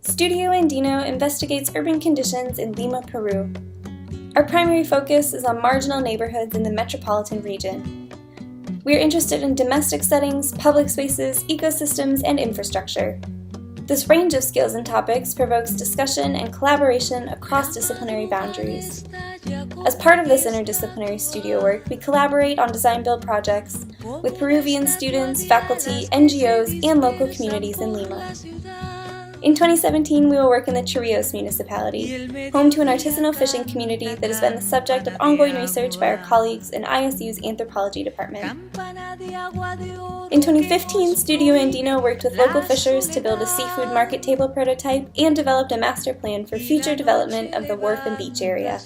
Studio Andino investigates urban conditions in Lima, Peru. Our primary focus is on marginal neighborhoods in the metropolitan region. We are interested in domestic settings, public spaces, ecosystems, and infrastructure. This range of skills and topics provokes discussion and collaboration across disciplinary boundaries. As part of this interdisciplinary studio work, we collaborate on design-build projects with Peruvian students, faculty, NGOs, and local communities in Lima. In 2017, we will work in the Chorrillos municipality, home to an artisanal fishing community that has been the subject of ongoing research by our colleagues in ISU's anthropology department. In 2015, Studio Andino worked with local fishers to build a seafood market table prototype and developed a master plan for future development of the wharf and beach area.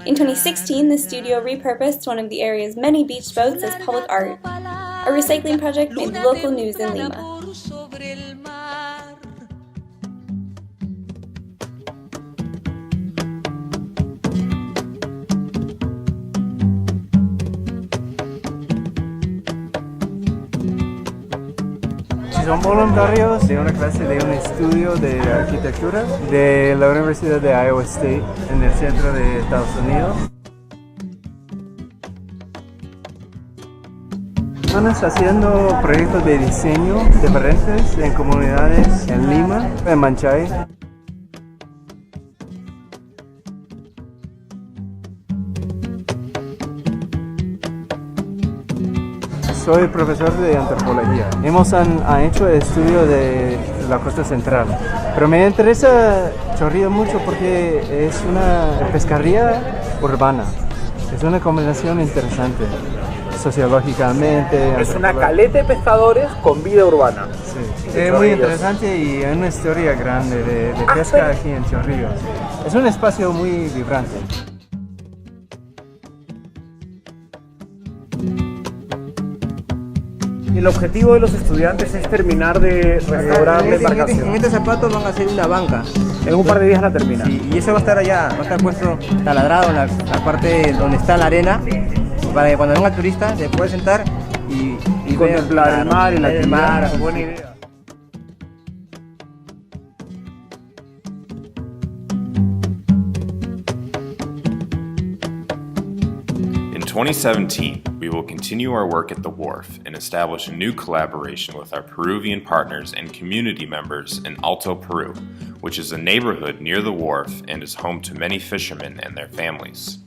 In 2016, the studio repurposed one of the area's many beach boats as public art. A recycling project made local news in Lima. Son voluntarios de una clase de un estudio de arquitectura de la Universidad de Iowa State en el centro de Estados Unidos. Estamos haciendo proyectos de diseño diferentes en comunidades en Lima, en Manchay. Soy profesor de antropología. Hemos hecho el estudio de la costa central, pero me interesa Chorrillos mucho porque es una pescaría urbana. Es una combinación interesante, sociológicamente. Es una caleta de pescadores con vida urbana. Sí. Es muy interesante y es una historia grande de pesca aquí en Chorrillos. Es un espacio muy vibrante. El objetivo de los estudiantes es terminar de restaurar la embarcación. En estos zapatos van a hacer una banca. En un par de días la termina. Y eso va a estar allá, va a estar puesto taladrado en la parte donde está la arena, para que cuando venga el turista se pueda sentar y contemplar el mar y la actividad. Buena idea. In 2017, we will continue our work at the wharf and establish a new collaboration with our Peruvian partners and community members in Alto Peru, which is a neighborhood near the wharf and is home to many fishermen and their families.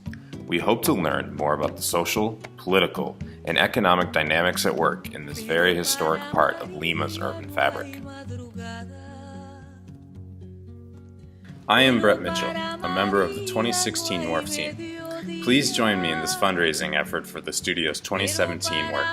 We hope to learn more about the social, political, and economic dynamics at work in this very historic part of Lima's urban fabric. I am Brett Mitchell, a member of the 2016 Wharf team. Please join me in this fundraising effort for the studio's 2017 work.